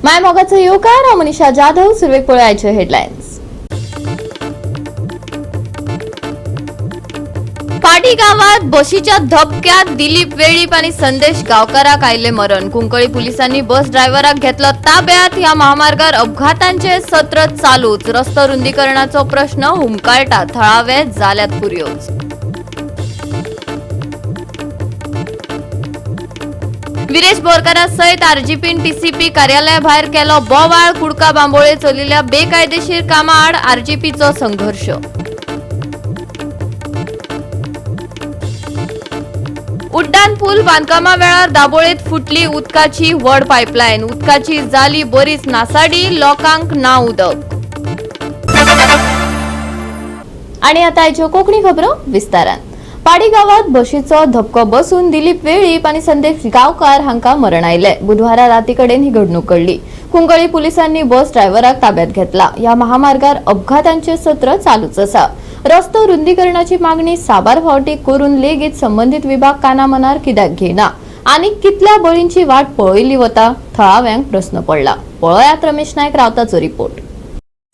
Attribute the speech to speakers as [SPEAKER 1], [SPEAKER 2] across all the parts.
[SPEAKER 1] माय मोगाचं येवकार हांव मनीषा जाधव. सुरवेक पळोवयाचे हेडलायन्स. पाटी गावात बशीच्या धपक्यात दिलीप वेळीप आणि संदेश गावकाराक आयले मरण. कुंकळी पोलिसांनी बस ड्रायव्हराक घेतलं ताब्यात. या महामार्गावर अपघातांचे सत्र चालूच. रस्तो रुंदीकरणाचो प्रश्न हुमकळटा. थळावे जाल्यात पुर्योज. विरेश बोरकारा सयत आरजीपी टीसीपी कार्यालया भायर केलो बोवाळ. कुडका बांबोळे चलिल्ल्या बेकायदेशीर कामा आड आरजीपीचो संघर्ष. उड्डाण पूल बांदकामा वेळार दाबोळेत फुटली उदकाची व्हड पायपलायन. उदकाची जाली बरीच नासाडी. लोकांक ना उदक. आणि आता आयच्यो कोंकणी खबरो विस्तारान. पाडी गावात बशीचो धपको बसून दिलीप वेळीप आणि संदेश गावकार हांका मरण आयले. बुधवारा राती कडेन ही घडणूक घडली. कुंकळी पोलिसांनी बस ड्रायव्हराक ताब्यात घेतला. या महामार्गार अपघातांचे सत्र चालूच आसा. रस्तो रुंदीकरणाची मागणी साबार फावटी करून लेगीत संबंधित विभाग कानामनार कित्याक घेना आणि कितल्या बळींची वाट पळयली वता थळाव्यांक प्रश्न पडला. पळयात रमेश नायक रावताचो रिपोर्ट.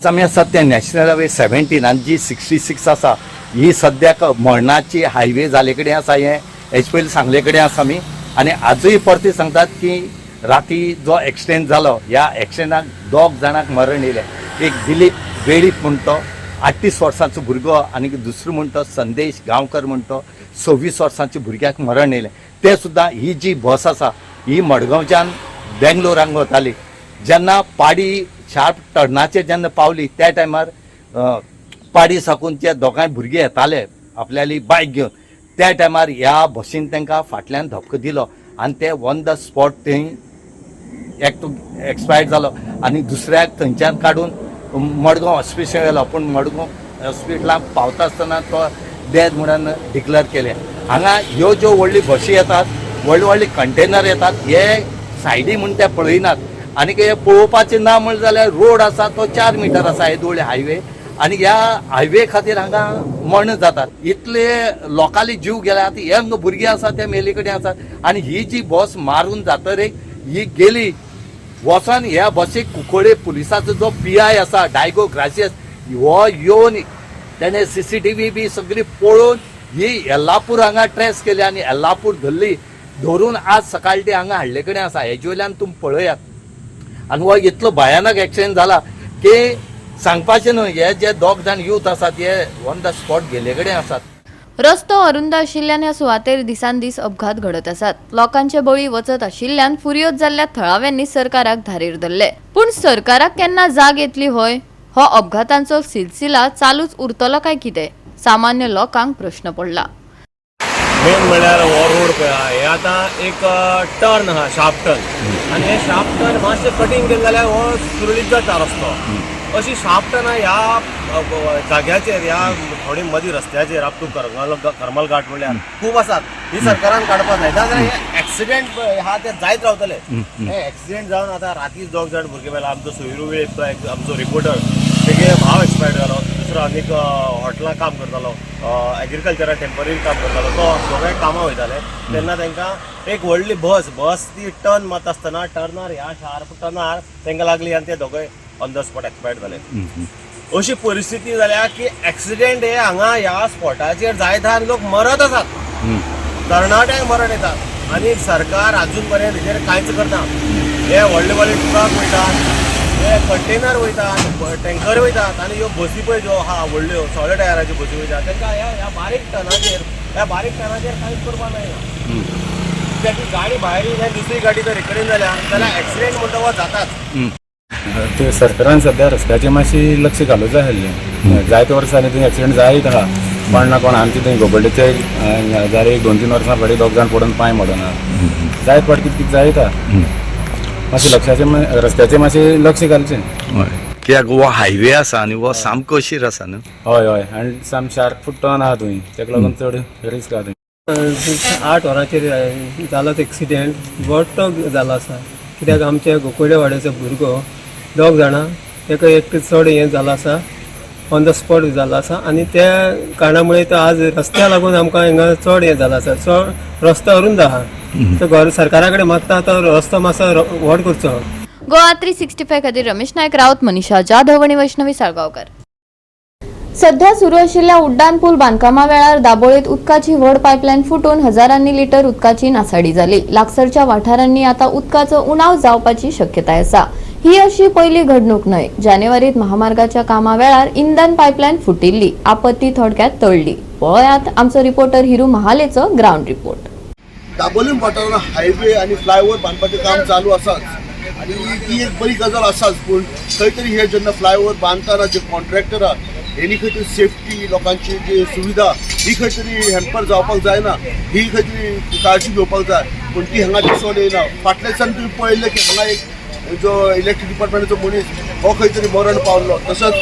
[SPEAKER 2] आमी सध्या नॅशनल हायवे 17 आणि जी 66 आसा ही सद्याक मरणाची हायवे जाले कडेन आसा. हे हेच पयलीं सांगले कडेन आसा आमी. आनी आजूय परती सांगतात की राती जो एक्सिडेंट जालो ह्या एक्सिडेंटाक 2 जाणांक मरण येयलें. एक दिलीप वेळीप म्हणटो 38 वर्सांचो भुरगो आनी दुसरो म्हणटो संदेश गांवकर म्हणटो 26 वर्सांच्या भुरग्याक मरण येयलें. ते सुद्दां ही जी बस आसा ही मडगांवच्यान बेंगलोराक वताली. जेन्ना पाडी शार्प टर्नाचेर जेन्ना पावली त्या टायमार पाडी साकून जे दोगांय भुरगे येताले आपल्याली बायक घेवन त्या टायमार ह्या बसीन तांकां फाटल्यान धपको दिलो आनी ते ऑन द स्पॉट थंय एक एक्सपायर्ड जालो आनी दुसऱ्याक थंयच्यान काडून मडगांव हॉस्पिटल गेलो. पूण मडगांव हॉस्पिटलाक पावता आसतना तो डेथ म्हणून डिक्लेअर केलें. हांगा ह्यो ज्यो व्हडली बशी येतात व्हडली व्हडली कंटेनर येतात हे सायडी म्हूण ते पळयनात. आनी हे पळोवपाचें ना म्हणलें जाल्यार रोड आसा तो 4 मिटर आसा येदोळे हायवे आनी ह्या हायवे खातीर हांगा मरण जातात. इतले लोकांनी जीव गेल्यात. यंग भुरगीं आसा ते मेले कडेन आसात. आनी ही जी बस मारून जातरे ही गेली वचोन ह्या बसीक कुंकळे पुलिसाचो जो PI आसा डायगो ग्रासियस हो येवन तेणे CCTV बी सगळी पळोवन ही येल्लापूर हांगा ट्रेस केली आनी येल्लापूर धरून आज सकाळी ती हांगा हाडले कडेन आसा. हेजे वयल्यान तुमी पळयात. आनी हो इतलो भयानक एक्सिडेंट जाला की सांगपाचें न्हय. हे जे 2 जाण यूथ आसात हे ऑन द स्पॉट गेले कडेन आसात.
[SPEAKER 1] रस्तो अरुंद आशिल्ल्यान ह्या सुवातेर दिसान दीस अपघात घडत आसात. लोकांचे बळी वचत आशिल्ल्यान फुर्योज जाल्ल्या थळाव्यांनी सरकाराक धारेर धरले. पूण सरकाराक केन्ना जाग येतली होय? हो अपघातांचो सिलसिला चालूच उरतलो काय कितें? सामान्य लोकांक प्रश्न पडला.
[SPEAKER 3] मेन म्हळ्यार हो रोड पळय हे आतां एक टर्न आहा शार्प टर्न आनी हे शार्प टर्न मातशें कटींग केलें जाल्यार हो सुरळीत जाता रस्तो. अशी शार्प टर्न ह्या जाग्याचेर ह्या थोडी मदीं रस्त्याचेर आप तूं करमल घाट म्हणल्यार खूब आसात. ही सरकारान काडपाक जाय. नाजाल्यार हे एक्सिडेंट आहा ते जायत रावतले. हे एक्सिडेंट जावन आतां राती 2 जाण भुरगे मेला. आमचो सोयरू वेळीप तो आमचो रिपोर्टर तेगे भाव एक्सपायर्ड जालो. दुसरो आनीक हॉटेलांत काम करतालो एग्रीकल्चरान टेम्पररी काम करतालो. तो दोगांय कामां वयताले तेन्ना तांकां एक व्हडली बस ती टर्न मारता आसतना टर्नार ह्या शार्प टर्नार तांकां लागली आनी ते दोगांय ऑन द स्पॉट एक्सपायर्ड जाले. अशी परिस्थिती जाल्या की एक्सिडेंट हे हांगा ह्या स्पॉटाचेर जायत आहा आनी लोक मरत आसात. तरणाट्यांक मरण येतात आनी सरकार अजून पर्यंत हेजेर कांयच करना. हे व्हडले व्हडले ट्रक वयतात, हे कंटेनर वयतात, टँकर वयतात आनी ह्यो बसी पळय ज्यो आहा व्हडल्यो 6 टायराच्यो बसी वयतात तांकां ह्या बारीक टर्नाचेर कांयच करपाक मेळना. त्याची गाडी भायर येयली आनी दुसरी गाडी जर कडेन जाल्यार एक्सिडेंट म्हणटा हो जाताच.
[SPEAKER 4] ते सरकारान सध्या रस्त्याचेर मातशी लक्ष घालूंक जाय आसलें. जायते वर्सांनी थंय एक्सिडेंट जायत आहा. कोण ना कोण आमचे थंय गोबड्डेचे जाल्यार 1-2-3 वर्सां फाटीं 2 जाण पडून पांय मोडून आहा. जायत फावट कितें जायत आहा. मातशें रस्त्याचेर मातशें लक्ष घालचें.
[SPEAKER 2] कित्याक हो हायवे आसा आनी हो सामको अशीर आसा न्हू.
[SPEAKER 4] हय आनी साम शार्प टर्न आहा थंय ताका लागून चड रिस्क आहा थंय.
[SPEAKER 5] 8 वरांचेर जालो एक्सिडेंट मोठो जालो आसा. कित्याक आमच्या गोकुळे वाड्याचो भुरगो 2 जाणां ताका एक चड हें जालो आसा ऑन द स्पॉट जालो आसा आनी त्या कारणामुळे तो आज रस्त्या लागून आमकां हिंगा चड हें जालो आसा. चड रस्तो अरुंद आहा. तो सरकारा कडेन मागता तो रस्तो मातसो व्हड करचो.
[SPEAKER 1] गोवा 365 खातीर रमेश नायक रावत, मनीषा जाधव आणि वैष्णवी साळगांवकर. सध्या सुरू आशिल्ल्या उड्डाण पूल बांदकामा वेळार दाबोळेत उदकाची व्हड पायपलायन फुटून हजारांनी लिटर उदकाची नासाडी जाली. लागसरच्या वाठारांनी आता उदकाचो उणाव जावपाची शक्यताय आसा. ही अशी पहिली घडणूक न्हय. जानेवारीत महामार्गाच्या कामा वेळार इंधन पायपलायन फुटिल्ली. आपत्ती थोडक्यात टळली. पळयात आमचो रिपोर्टर हिरू महालेचो ग्राउंड रिपोर्ट.
[SPEAKER 6] दाबोलीम वाठारांत हायवे आणि फ्लायओव्हर बांदपाचें काम चालू आसाच आणि ती एक बरी गजाल आसाच. पूण खंय तरी हे जेन्ना फ्लायओव्हर बांदतना जे कॉन्ट्रॅक्टर आहा हेणी खंय तरी सेफ्टी लोकांची जी सुविधा ही खंय तरी हॅम्पर जावपाक जायना, ही खंय तरी काळजी घेवपाक जाय. पूण ती हांगा दिसून येना. फाटल्या दिसांनी तुमी पळयल्लें की हांगा एक जो इलेक्ट्रीक डिपार्टमेंटाचो मनीस हो खंय तरी मरण पावलो. तसोच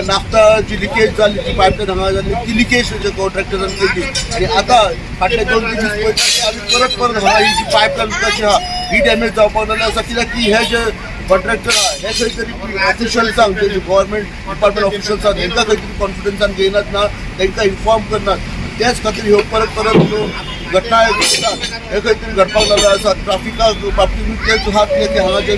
[SPEAKER 6] नाफ्ता जी लिकेज जाली ती पायपलायन हांगा जाल्ली ती लिकेज जे कॉन्ट्रॅक्टरान केली आणि आतां फाटले 2-3 दीस पयलीं आमी परत हांगा ही जी पायपलायन उदकाची आहा ही डॅमेज जावपाक लागली आसा. कित्याक की हे जे कॉन्ट्रॅक्टर आहा हे खंय तरी ऑफिशल्सांक जे गव्हर्मेंट डिपार्टमेंट ऑफिशल्स आहात तांकां खंय तरी कॉन्फिडन्सान घेयनात ना, तांकां इन्फॉर्म करनात. त्याच खातीर ह्यो परत घटना हे खंय तरी घडपाक लागले आसा. ट्राफिका बाबतींत तेच आहा की हांगा जे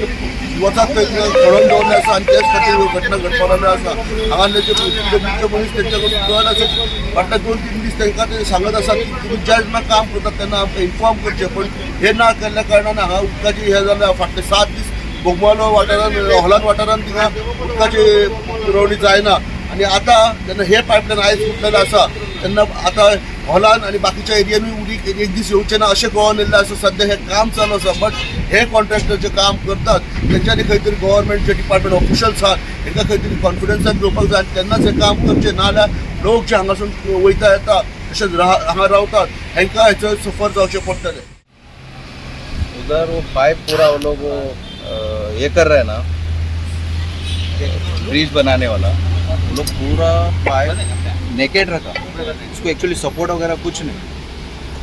[SPEAKER 6] वतात थंय खडोवन दवरले आसा आनी त्याच खातीर ह्यो घटना घडपाक लागल्यो आसा. हांगाले जे मुख्य मनीस तेंच्या कडून कळना आसा फाटल्या 2-3 दीस तांकां ते सांगत आसा की तुमी जेन्ना काम करतात तेन्ना आमकां इन्फॉर्म करचें. पूण हे ना केल्ल्या कारणान हांगा उदकाची हे जाल्या. फाटले 7 दीस बोगमालो वाठारांत हॉलान वाठारांत थिंगा उदकाची पुरवणी जायना आणि आतां जेन्ना हे पायपलायन आयज फुटलेलें आसा तेन्ना आतां हॉलान आनी बाकीच्या एरियांनी उदीक एक दीस येवचें ना अशें कळोवन येयल्लें आसा. सद्या हे काम चालू आसा. बट हे कॉन्ट्रॅक्टर जे काम करतात तेंच्यांनी खंय तरी गव्हर्मेंट जे डिपार्टमेंट ऑफिशल्स आहात तांकां खंय तरी कॉन्फिडन्सान घेवपाक जाय आनी तेन्नाच हे काम करचें. नाजाल्यार लोक जे हांगासून वयता येता तशेंच हांगा रावतात हांकां हेचो सफर जावचें पडटलें.
[SPEAKER 7] उधर वो पाइप पूरा वो लोग ये कर रहे हैं ना, ब्रिज बनाने वाला वो लोग पूरा पाइप नेकेड रखा, उसको एक्चुअली सपोर्ट वगैरह कुछ नहीं,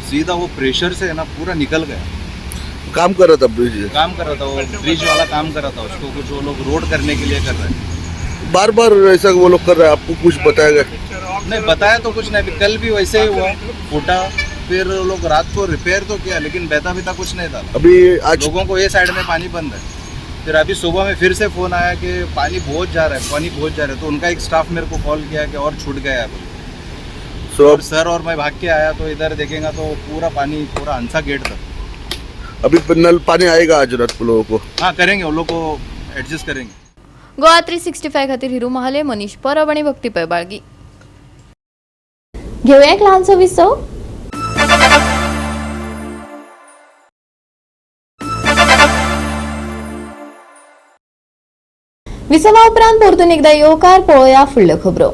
[SPEAKER 7] सीधा वो प्रेशर से है ना पूरा निकल गया.
[SPEAKER 6] काम कर रहा था ब्रिज,
[SPEAKER 7] काम कर रहा था वो ब्रिज वाला, काम कर रहा था उसको कुछ वो लोग रोड करने के लिए कर रहे हैं.
[SPEAKER 6] बार बार ऐसा वो लोग कर रहे हैं. आपको कुछ बताया गया?
[SPEAKER 7] नहीं बताया तो कुछ नहीं. अभी कल भी वैसे ही हुआ, फूटा, फिर वो लोग रात को रिपेयर तो किया लेकिन बहता बिता कुछ नहीं था.
[SPEAKER 6] अभी आज
[SPEAKER 7] लोगों को ये साइड में पानी बंद है. फिर अभी सुबह में फिर से फ़ोन आया कि पानी बहुत जा रहा है, पानी बहुत जा रहा है. तो उनका एक स्टाफ मेरे को कॉल किया कि और छूट गया है. और सर और मैं भाग के आया तो इधर देखेंगे तो पूरा पानी पूरा अंसा गेट तक.
[SPEAKER 6] अभी नल पानी आएगा आज रात को लोगों को?
[SPEAKER 7] हाँ करेंगे, वो लोग को एडजस्ट करेंगे.
[SPEAKER 1] गोवा 365 खातीर हिरू महाले, मनीष परब आणि भक्तीपय बाळगी. घेऊया एक लहानसो विसव. विसवा उपरांत परतून एकदा येवकार पळोवया फुडल्यो खबरो.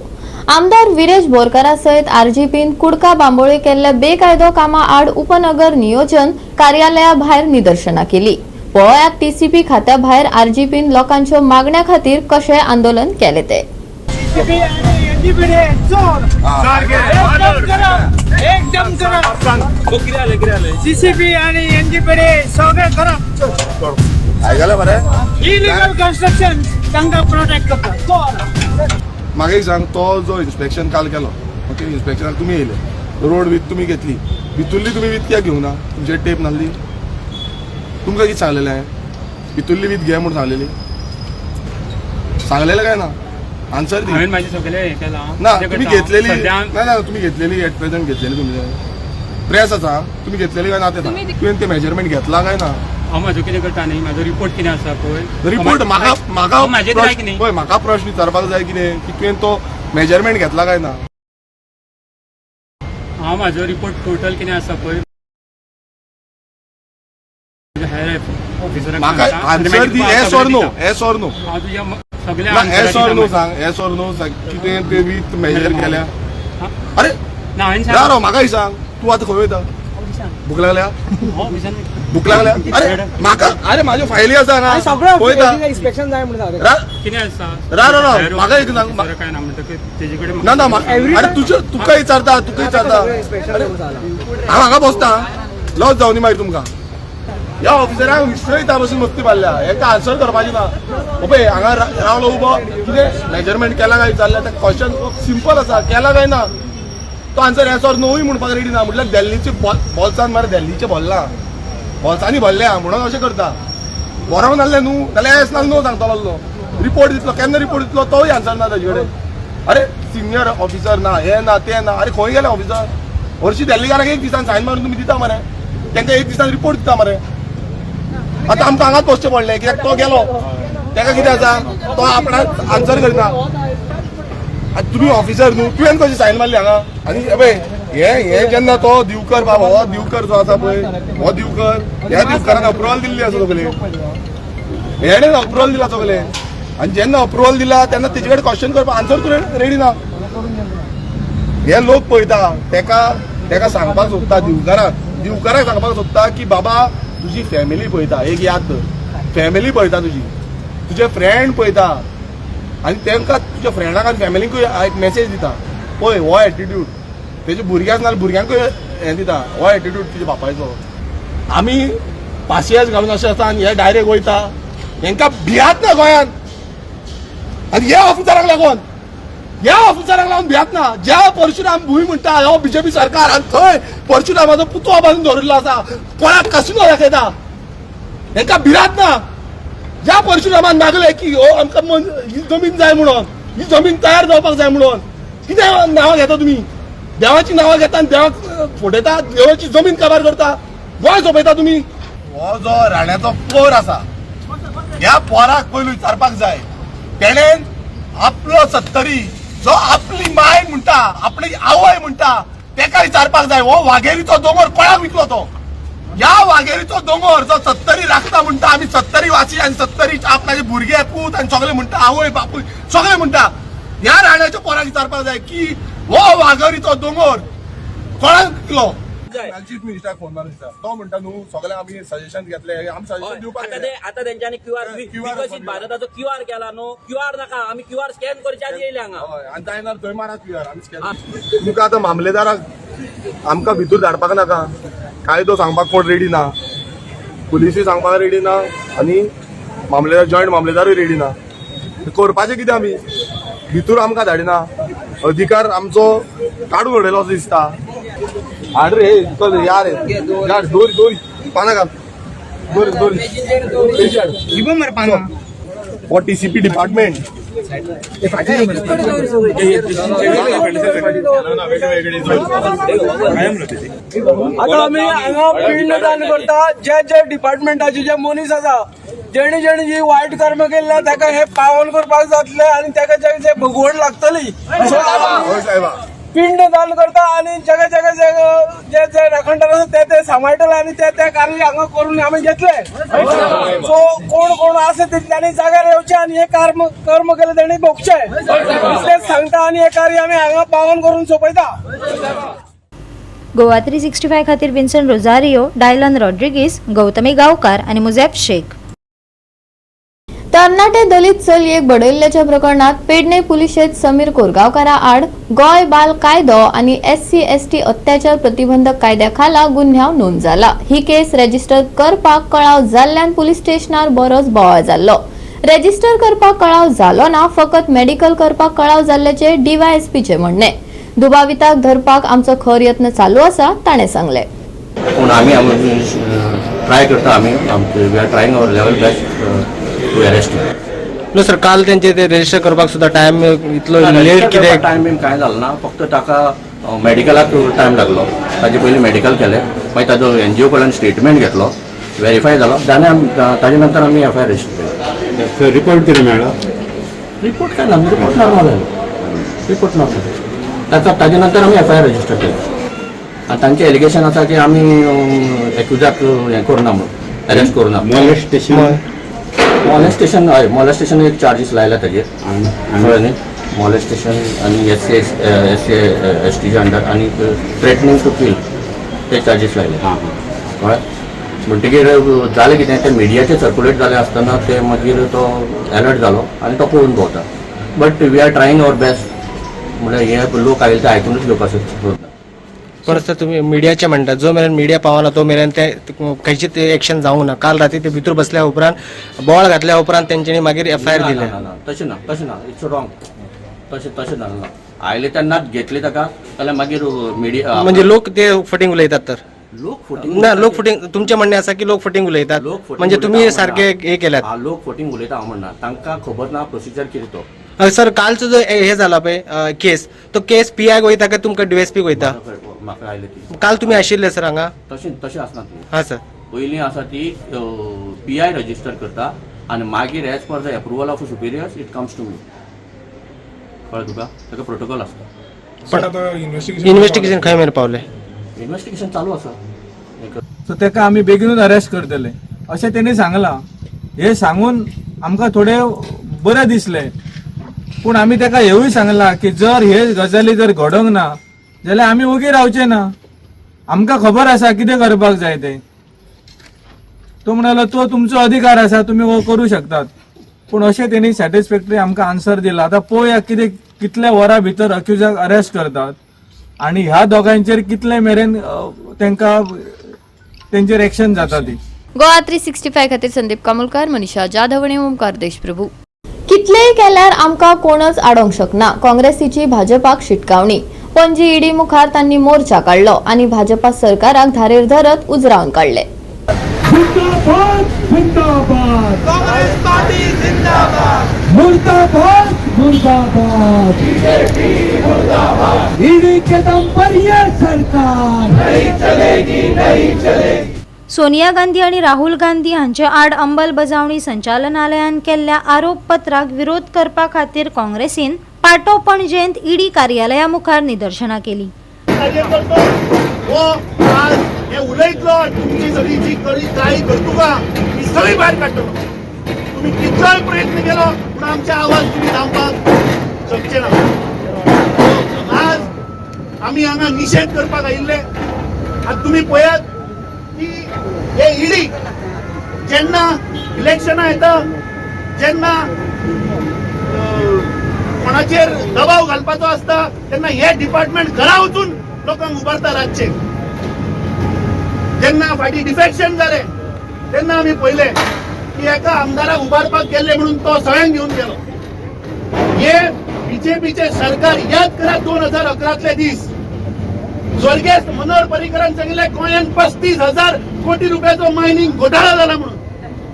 [SPEAKER 1] आमदार विरेश बोरकारा सयत आरजीपीन कुडका बांबोळी केल्ल्या बेकायदो कामा आड उपनगर नियोजन कार्यालया भायर निदर्शनां केली. पळोवयात टीसीपी खात्या भायर आरजीपीन लोकांच्यो मागण्या खातीर कशें आंदोलन केले ते.
[SPEAKER 8] सीसीबी आणि एनजीपीडे सगळे करप. इलिगल कन्स्ट्रक्शन तांकां प्रोटेक्ट करता.
[SPEAKER 9] म्हाका एक सांग, तो जो इन्स्पेक्शन काल केलो, ओके, इन्स्पेक्शनाक तुमी येयले, रोड वीथ तुमी घेतली, भितुरली तुमी वीथ कित्याक घेवना? तुमचे टेप नासली? तुमकां कितें सांगलेलें हांवें? भितुरली वीथ घे म्हणून सांगलेलें काय ना? आन्सर दी.
[SPEAKER 8] हांवें म्हाजे सगळे हे केला
[SPEAKER 9] ना, तुम्ही घेतलेली ना, तुम्ही घेतलेली एट प्रेझेंट घेतलेली तुमचे प्रेस आसा, तुम्ही घेतलेली काय ना? ते तुवें ते मेजरमेंट घेतला काय ना?
[SPEAKER 8] हांव म्हाजो कितें करता न्ही, म्हाजो रिपोर्ट कितें आसा पळय,
[SPEAKER 9] रिपोर्ट म्हाका प्रश्न विचारपाक जाय कितें की तुवें तो मेजरमेंट घेतला काय ना?
[SPEAKER 8] हांव म्हाजो रिपोर्ट टोटल कितें आसा पळय हायर ऑफिसराक
[SPEAKER 9] म्हाका आन्सर दी. Yes or no? Yes or no?
[SPEAKER 8] हांव तुज्या सगळ्या
[SPEAKER 9] येस ऑर नो सांग. येस ऑर नो सांग. कितें ते वीथ मेजर केल्या? अरे
[SPEAKER 8] ना हांवें
[SPEAKER 9] राव, म्हाकाय सांग. तूं आतां खंय वयता? भूक लागल्या? भूक लागल्या? अरे म्हाका, अरे म्हाज्यो फायली आसा ना, पळयता.
[SPEAKER 8] इन्स्पेक्शन जाय म्हणून कितें आसा?
[SPEAKER 9] राव म्हाका एक सांग.
[SPEAKER 8] काय ना म्हणटा तेजे कडेन
[SPEAKER 9] ना अरे तुका विचारता हांव हांगा बसता. लॉस जावं न्ही मागीर तुमकां. ह्या ऑफिसरांक विसरयता बसून मस्ती पाडल्या. हेका आन्सर करपाची ना. पळय हांगा रावलो उबो, कितें मेजरमेंट केला काय विचारल्या. ते क्वेश्चन सिंपल आसा, केला काय ना? तो आन्सर येस ऑर नोय म्हणपाक रेडी ना. म्हटल्यार दिल्लीचे बॉल्सान मरे दिल्लीचे भरला, बॉल्सांनी भरल्या म्हणून अशें करता. बरो नासलें न्हू जाल्यार येस नासलो न्हू सांगतालो रिपोर्ट दितलो केन्ना रिपोर्ट दितलो तोय आन्सर ना ताजे कडेन अरे सिनियर ऑफिसर ना हे ना ते ना अरे खंय गेले ऑफिसर हरशीं देल्लीकाराक एक दिसान सायन मारून तुमी दिता मरे तांकां एक दिसान रिपोर्ट दिता मरे आतां आमकां हांगाच बसचें पडलें कित्याक तो गेलो ताका कितें आसा तो आपणाक आन्सर करिना आतां तुमी ऑफिसर न्हू तुवें कशी सायन मारली हांगा आनी पळय हे जेन्ना तो दिवकर बाबा हो दिवकर जो आसा पळय हो दिवकर ह्या दिवकरान अप्रुवल दिल्ली आसा सगळें हेणें अप्रुवल दिला सगळें आनी जेन्ना अप्रुवल दिला तेन्ना तेजे कडेन क्वेश्चन करपाक आन्सर तुवें रेडी ना हे लोक पळयता तेका सांगपाक सोदता दिवकराक सांगपाक सोदता की बाबा तुजी फॅमिली पळयता एक याद दर फॅमिली पळयता तुजे फ्रेंड पळयता आनी तांकां तुज्या फ्रेंडाक आनी फॅमिलीकूय एक मेसेज दिता पळय हो एटिट्यूड तेजे भुरग्याक नाल्यार भुरग्यांकूय हें दिता हो एटिट्यूड तुज्या बापायचो आमी पासियेस घालून अशें आसा आनी हे डायरेक्ट वयता हेंकां भियात ना गोंयांत आनी ह्या ऑफिसराक लागून भियात ना ज्या परशुराम भूंय म्हणटा हो बीजेपी सरकार आनी थंय परशुरामाचो पुतळो बांदून दवरिल्लो आसा कोणाक कसिनो दाखयता हेंकां भिरात ना ज्या परशुरामान मागले की हो आमकां ही जमीन जाय म्हणून ही जमीन तयार जावपाक जाय म्हणून कितें नांवां घेता तुमी देवाची नांवां घेता आनी देवाक फोटयता देवाची जमीन काबार करता गोंय सोंपयता तुमी हो जो राण्याचो पोर आसा ह्या पोराक पयलू विचारपाक जाय तेणेन आपलो 70 जो आपली माय म्हणटा आपली आवय म्हणटा तेका विचारपाक जाय हो वाघेरीचो दोंगर कोणाक विकलो तो ह्या वाघेरीचो दोंगर जो 70 राखता म्हणटा आमी 70 वासी आनी 70 आपणाचे भुरगे पूत आनी सगळे म्हणटा आवय बापूय सगळे म्हणटा ह्या राण्याच्या पोराक विचारपाक जाय की हो वाघेरीचो दोंगर कोणाक विकलो चीफ मिनिस्टराक फोन मारून दिता तो म्हणटा न्हू सगळे आमी सजेशन घेतले आमी सजेशन दिवपाक
[SPEAKER 10] आता त्यांच्यानी विकसित भारताचो QR केला न्हू QR नाका आमी QR स्कॅन करच्या आधी येयले हांगा
[SPEAKER 9] आनी जायना थंय मारा QR आमी स्कॅन तुमकां आतां मामलेदाराक आमकां भितूर धाडपाक नाका कायदो सांगपाक कोण रेडी ना पुलिसूय सांगपाक रेडी ना आनी मामलेदार जॉयंट मामलेदारूय रेडी ना करपाचें कितें आमी भितूर आमकां धाडिना अधिकार आमचो काडून उडयलो असो दिसता हाड रे चल या रे यार दोरी पाना घाल दोरी मरे पाना वो TCP डिपार्टमेंट
[SPEAKER 5] आता आम्ही हांगा पिंडदान करता जे डिपार्टमेंटाचे जे मनीस आसा जेणे जी वायट कर्म केल्ले ताका हे पावन करपाक जातले आनी ताका जे भोगवण लागतली पिंड दान करता आणि जगा जे राखणदार आसा ते सांबाळटले आणि ते कार्य हांगा करून आमी घेतले सो कोण आसा त्यांनी जाग्यार येवचे आणि हे कर्म केले त्यांनी भोगचे तेच सांगता आणि हे कार्य आमी हांगा पावन करून सोपयता
[SPEAKER 11] गोवा 365 खातीर विन्सन रोजारियो, डायलन रॉड्रिगीस, गौतमी गावकार आणि मुझैब शेख.
[SPEAKER 1] तरणाटे दलित चलयेक बडयल्ल्याच्या प्रकरणात पेडणे पुलिशेत समीर कोरगांवकारा आड गोय बाल कायदो आणि SC/ST अत्याचार प्रतिबंधक कायद्याखाला गुन्ह्यांव नोंद जाला. ही केस रजिस्टर करपाक कळाव जाल्ल्यान पुलीस स्टेशनार बरोच बोवाळ जाल्लो. रजिस्टर करपाक कळाव जालो ना, फकत मेडिकल करपाक कळाव जाल्ल्याचे DYSPचे म्हणणे. दुबाविताक धरपाक आमचो खर यत्न चालू आसा, ताणे सांगले.
[SPEAKER 2] पूण आमी ट्राय करता आमी we are trying our level best to arrest
[SPEAKER 5] no sir काल त्यांचे ते रजिस्टर करपाक सुद्धा टाइम इतलो लेट कितें
[SPEAKER 2] टायम बीन कांय जालो ना, फक्त ताका मेडिकलाक टायम लागलो. ताजे पयलीं मेडिकल केलें, मागीर ताजो NGO कडल्यान स्टेटमेंट घेतलो, व्हेरीफाय जालो, ताजे नंतर आमी FIR रजिस्टर केली.
[SPEAKER 4] रिपोर्ट कितें मेळ्ळो?
[SPEAKER 2] रिपोर्ट काय ना, रिपोर्ट नॉर्मल रिपोर्ट नॉर्मल ताजे नंतर आमी FIR रजिस्टर केली. आनी तांचें एलिगेशन आसा की आमी एक्युजाक हें करुना म्हणून अरेस्ट करुना. मॉलेस्टेशन एक चार्जीस लायला ताजेर कळ्ळें न्ही. मॉलेस्टेशन आनी SC/ST अंडर आनी थ्रेटनिंग टू किल ते चार्जीस लायले कळ्ळें. म्हणटकीर जालें कितें तें मिडियाचेर सर्क्युलेट जालें आसतना ते मागीर तो अलर्ट जालो आनी तो पळोवन भोंवता. But we are trying our best. म्हणल्यार हे लोक आयले ते आयकूनच घेवपाक सोदता.
[SPEAKER 5] पण सर तुम्ही मिडियाचे म्हणटा, जो मेरेन मिडिया पावना तो मेरेन ते खंयची ते एक्शन जावंक ना. काल राती ते भितर बसल्या उपरांत बोवाळ घातल्या उपरांत तेंच्यांनी मागीर FIR दिले.
[SPEAKER 2] तशें ना इट्स रॉंग. तशें जालें ना. आयले तेन्नाच घेतले ताका जाल्यार मागीर मिडिया
[SPEAKER 5] म्हणजे लोक ते फटींग उलयतात. तर
[SPEAKER 12] लोक फुटींग
[SPEAKER 5] ना लोक फुटींग तुमचे म्हणणे असा की लोक फुटींग उलयतात म्हणजे तुम्ही सारखे हे केल्यात
[SPEAKER 12] लोक फुटींग उलयता हांव म्हणना तांकां खबर ना प्रोसिजर कितें तो
[SPEAKER 5] सर कालचो जो हे जाला पळय केस तो केस PI वयता काय तुमकां DSP वयता
[SPEAKER 12] म्हाका आयले ती
[SPEAKER 5] काल तुमी आशिल्ले सर हांगा
[SPEAKER 12] तशें आसना ती
[SPEAKER 5] हां सर
[SPEAKER 12] पयलीं आसा ती PI रजिस्टर करता आनी मागीर as per the approval of superiors it comes to me कळ्ळें तुका ताका प्रोटोकॉल आसता
[SPEAKER 5] पण इन्व्हेस्टिगेशन खंय मेरेन पावले
[SPEAKER 12] इन्व्हेस्टिगेशन चालू आसा
[SPEAKER 13] सो ताका आमी बेगीनूच अरेस्ट करतले अशें तेणी सांगलां हे सांगून आमकां थोडे बरें दिसलें पूण आमी ताका हेवूय सांगलां की जर हे गजाली जर घडोंक ना जाल्यार आमी ओगी रावचे ना आमकां खबर आसा कितें करपाक जाय तें तो म्हणालो तो तुमचो अधिकार आसा तुमी वो करूं शकतात पूण अशें तेणी सॅटिस्फॅक्टरी आमकां आन्सर दिला आतां पळोवया कितें कितल्या वरां भितर अक्युजाक अरेस्ट करतात आनी ह्या दोगांचेर कितले मेरेन तांकां तेंचेर एक्शन जाता ती
[SPEAKER 1] गोवा 365 खातीर संदीप कामुलकार, मनीषा जाधव आनी ओमकार देशप्रभू. कितलेय केल्यार आमकां कोणच आडोवंक शकना. काँग्रेसीची भाजपाक शिटकावणी. पणजी ईडी मुखार तांणी मोर्चा काडलो आनी भाजपा सरकाराक धारेर धरत उजरावन काडले.
[SPEAKER 11] सोनिया गांधी आणि राहुल गांधी हांचे आड अंमलबजावणी संचालनालयान केल्ल्या आरोप पत्राक विरोध करपा खातीर काँग्रेसीन पाटो पणजेंत ईडी कार्यालया मुखार निदर्शनां केली.
[SPEAKER 6] उलयतलो तुमची सगळी जी काळी कर्तुका ही सगळी भायर काडटलो. तुम्ही कितलोय प्रयत्न केलो पूण आमचे आवाज तुम्ही थांबपाक शकचे ना. आज आमी हांगा निषेध करपाक आयिल्ले. आतां तुम्ही पळयात की हे ईडी जेन्ना इलेक्शनां येता जेन्ना कोणाचेर दबाव घालपाचो आसता तेन्ना हे डिपार्टमेंट घरा वचून लोकांक उबारता रातचे. जेन्ना फाटीं डिफेक्शन जालें तेन्ना आमी पळयले की एका आमदाराक उबारपाक गेल्ले म्हणून तो सगळ्यांक घेवन गेलो. हे बीजेपीचे सरकार याद करा 2011तले दीस स्वर्गेस्त मनोहर पर्रीकरान सांगिल्लें गोंयांत 35,000 कोटी रुपयाचो मायनिंग घोटाळो जाला म्हणून.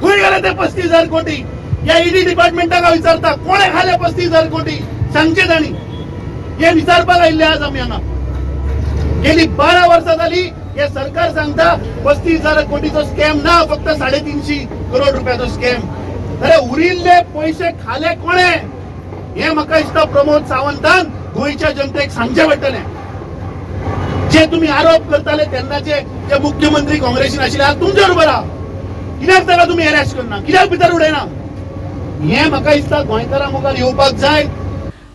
[SPEAKER 6] खंय गेले ते 35,000 कोटी? ह्या ईडी डिपार्टमेंटाक हांव विचारता कोणे खाले 35,000 कोटी सांगचे तांणी. हे विचारपाक आयिल्ले आज आमी हांगा. गेली 12 वर्सां जाली हे सरकार सांगता 35,000 कोटीचो स्कॅम ना फक्त 350 करोड रुपयाचो स्कॅम. अरे उरिल्ले पयशे खाले कोणे हे म्हाका दिसता प्रमोद सावंतान गोंयच्या जनतेक सांगचे पडटलें. जे तुम्ही आरोप करताले तेन्नाचे जे मुख्यमंत्री काँग्रेसीन आशिल्ले आज तुमचे बरोबर आहा. कित्याक ताका तुम्ही अरेस्ट करना कित्याक भितर उडयना हे म्हाका दिसता गोंयकारां मुखार येवपाक जाय.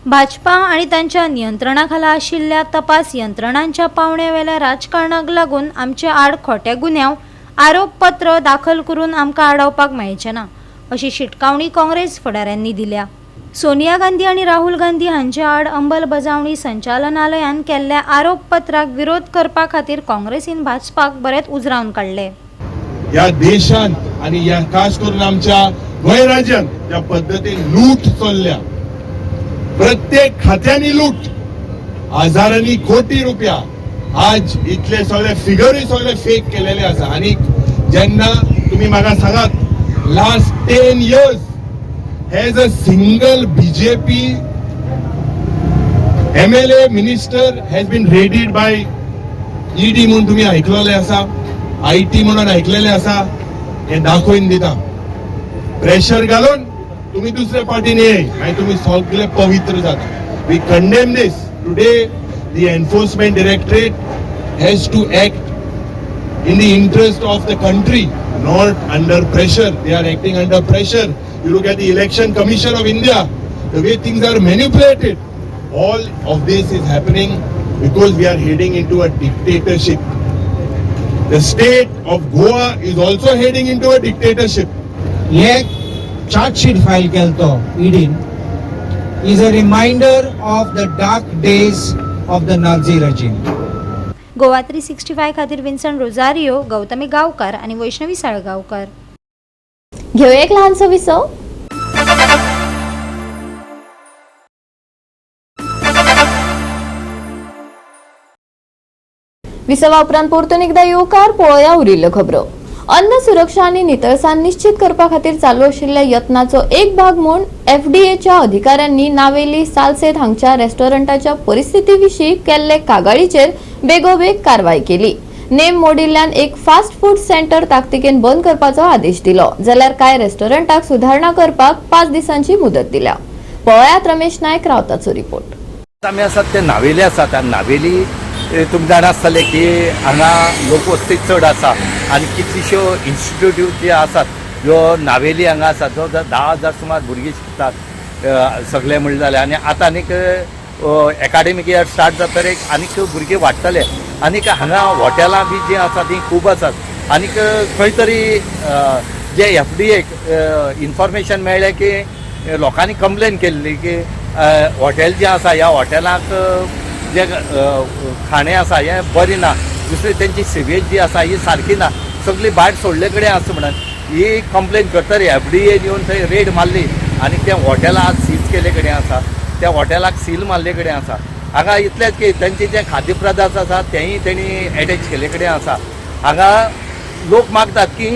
[SPEAKER 11] भाजपा आणि त्यांच्या नियंत्रणाखाला आशिल्ल्या तपास यंत्रणांच्या पावण्यावेल्या राजकारणाक लागून आमचे आड खोट्या गुन्यांव आरोपपत्र दाखल करून आमकां आडावपाक मेळचें ना अशी शिटकावणी काँग्रेस फुडाऱ्यांनी दिल्या. सोनिया गांधी आणि राहुल गांधी हांचे आड अंमलबजावणी संचालनालयान केल्ल्या आरोपपत्राक विरोध करपा खातीर काँग्रेसीन भाजपाक बरेच उजरावन काडले.
[SPEAKER 9] या देशांत आणि या खास करून आमच्या गोंय राज्यांत ज्या पद्धतीन लूट चल्ल्या प्रत्येक खात्यांनी लूट हजारांनी कोटी रुपया आज इतले सगळे फिगरूय सगळे फेक केलेले आसा. आणि जेन्ना तुम्ही म्हाका सांगात last 10 years has a single BJP MLA minister has been raided by ED म्हणून तुम्ही ऐकलेले आसा IT म्हणून ऐकलेले आसा. हे दाखवून दिता प्रेशर घालून तुम्ही दुसऱ्या पार्टीने आणि तुम्ही सगळे पवित्र जाता. We condemn this today. The enforcement directorate has to act in the interest of the country not under pressure. They are acting under pressure. You look at the Election Commission of India, the way things are manipulated. All of this is happening because we are heading into a dictatorship. The state of Goa is also heading into a dictatorship.
[SPEAKER 14] एक chargesheet file केलतो ईडीन is a reminder of the dark days of the Nazi regime.
[SPEAKER 11] Goa 365 खातीर विन्संट Rosario, Gautami Gaonkar आणि वैष्णवी साळगावकर.
[SPEAKER 1] घेऊया एक लहानसं विसव. विसवा उपरांत परतून एकदा येवकार पळोवया उरिल्ल्यो खबरो. अन्न सुरक्षा आनी नितळसाण निश्चित करपा खातीर चालू आशिल्ल्या यत्नाचो एक भाग म्हूण FDAच्या अधिकाऱ्यांनी नावेली सालसेत हांगच्या रेस्टॉरंटाच्या परिस्थिती विशीं केल्ले कागाळीचेर बेगोबेग कारवाय केली. नेम मोडिल्ल्यान एक फास्ट फूड सेंटर ताकतिकेन बंद करपाचो आदेश दिलो जाल्यार कांय रेस्टॉरंटाक सुधारणा करपाक 5 दिसांची मुदत दिल्या. पळयात रमेश नायक रावताचो रिपोर्ट.
[SPEAKER 2] आमी आसात ते नावेली आसात आनी नावेली तुमकां जाणा आसतलें की हांगा लोकवस्ती चड आसा आनी कितल्योश्यो इन्स्टिट्यूट जे आसात ह्यो नावेली हांगा आसात जो 10,000 सुमार भुरगीं शिकतात सगळे म्हणलें जाल्यार. आनी आतां आनीक एकाडेमीक इयर स्टार्ट जातकीर आनीक भुरगे वाडटले. आनीक हांगा हॉटेलां बी जीं आसा तीं खूब आसात. आनीक खंय तरी जे FDAक इन्फॉर्मेशन मेळ्ळें की लोकांनी कंप्लेन केल्ली की हॉटेल जें आसा ह्या हॉटेलाक जे खाणें आसा हें बरें ना. दुसरी तेंची सिवेज जी आसा ही सारकी ना, सगळी भायर सोडले कडेन आसा म्हणून ही कंप्लेन करतरी FDA येवन थंय रेड मारली आनी त्या हॉटेलाक सीज केले कडेन आसा, त्या हॉटेलाक सील मारले कडेन आसा. हांगा इतलेंच की तेंचे जे खाद्य पदार्थ आसा तेंय तेणी अटॅच केले कडेन आसा. हांगा लोक मागतात की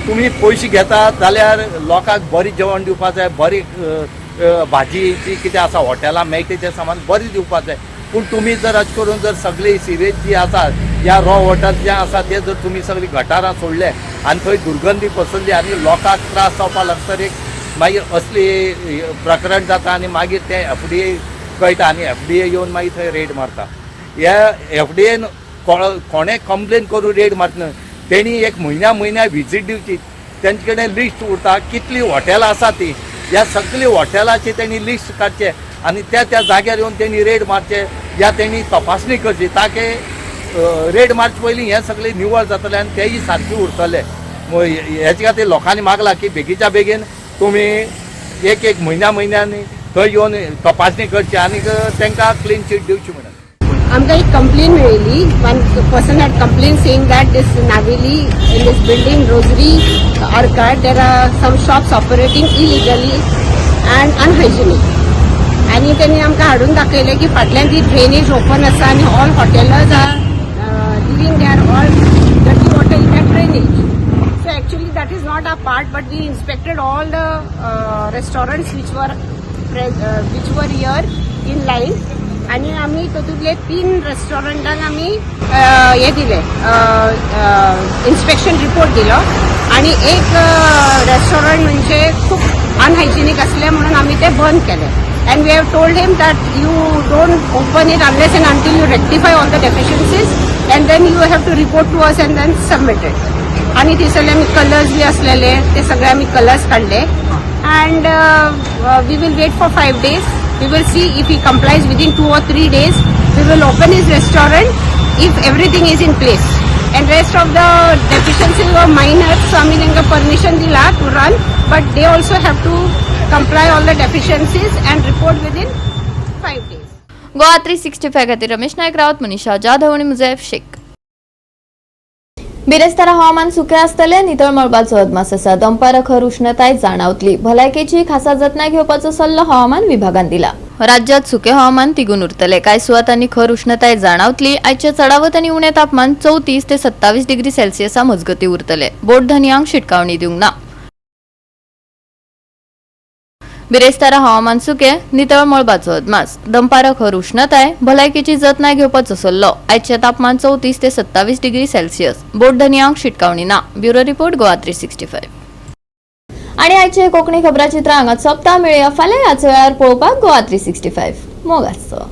[SPEAKER 2] तुमी पयशे घेतात जाल्यार लोकांक बरें जेवण दिवपाक जाय, बरी भाजी जी कितें आसा हॉटेलां मेळटा तें सामान बरें दिवपाक जाय. पूण तुमी जर अशें करून जर सगळी सिवेज जी आसा या रॉ वॉटर जें आसा तें जर तुमी सगळी गटारां सोडले आनी थंय दुर्गंधी पसरली आनी लोकांक त्रास जावपाक लागता एक मागीर असली प्रकरण जाता आनी मागीर तें FDA कळटा आनी FDA येवन मागीर थंय रेड मारता. ह्या FDAन कोणें कंप्लेन करून रेड मारता तेणी एक म्हयन्या विजीट दिवची. तेंचे कडेन लिस्ट उरता कितली हॉटेलां आसा ती, ह्या सगळी हॉटेलाची तेणी लिस्ट काडचे आनी त्या जाग्यार येवन तेणी रेड मारचे या तेणी तपासणी करची ताकी रेड मारचे पयलीं हें सगळें निवळ जातलें आनी तेय सारकें उरतलें. हेचे खातीर लोकांनी मागला की बेगीच्या बेगीन तुमी एक म्हयन्यांनी थंय येवन तपासणी करची आनी तांकां क्लीन चीट दिवची म्हणून.
[SPEAKER 15] आमकां एक कंप्लेन मेळिल्ली. One person had complaint saying that this Navelim in this building Rosary Arcade there are some shops operating illegally and unhygienic. आणि त्यांनी आमकां हाडून दाखयलें की फाटल्यान ती ड्रेनेज ओपन आसा आनी all hoteliers are leaving there all dirty water in that drainage. So actually that is not a part but we inspected all the restaurants which were here in line. आणि आम्ही तातूंतले 3 रेस्टॉरंटांक आमी हे दिले inspection report दिलो आणि एक restaurant म्हणजे खूप अनहायजिनीक असले म्हणून आम्ही ते बंद केले. And we have told him that you don't open it unless and until you rectify all the deficiencies and then you have to report to us and then submit it. आणि तिसरे आम्ही colours बी असलेले ते सगळे आम्ही colours काढले and we will wait for 5 days. We will see if he complies within 2 or 3 days. We will open his restaurant if everything is in place. And rest of the deficiencies were minor, so आम्ही त्यांना permission दिला to run, but they also have to comply all the deficiencies and report within 5 days.
[SPEAKER 1] Goa 365 खातीर रमेश नायक रावत, मनीषा जाधव आनी मुझैफ शेख. बिरेस्तारा हवामान सुके आसतले, नितळ मळबाचो अदमास आसा. दनपारा खर उष्णताय जाणवतली. भलायकेची खासा जतनाय घेवपाचो सल्लो हवामान विभागान दिला. राज्यात सुके हवामान तिगून उरतले. कांय सुवातांनी खर उष्णताय जाणवतली. आयचे चडावत आनी उणे तापमान 34 ते 27 डिग्री सेल्सियसा मजगती उरतले. बोट धन्यांक शिटकावणी दिवंक ना. बिरेस्तारा हवामान सुके, नितळ मळबाचो अदमास. दनपारा खर उष्णताय, भलायकेची जतनाय घेवपाचो सल्लो. आयचे तापमान 34 ते 27 डिग्री सेल्सियस. बोट धन्यांक शिटकावणी ना. Bureau report Goa 365. आणि आयचे कोंकणी खबराचित्र हांगाच सोंपता. मेळया फाल्यां ह्याच वेळार पळोवपाक गोवा 365 मोग आसचो.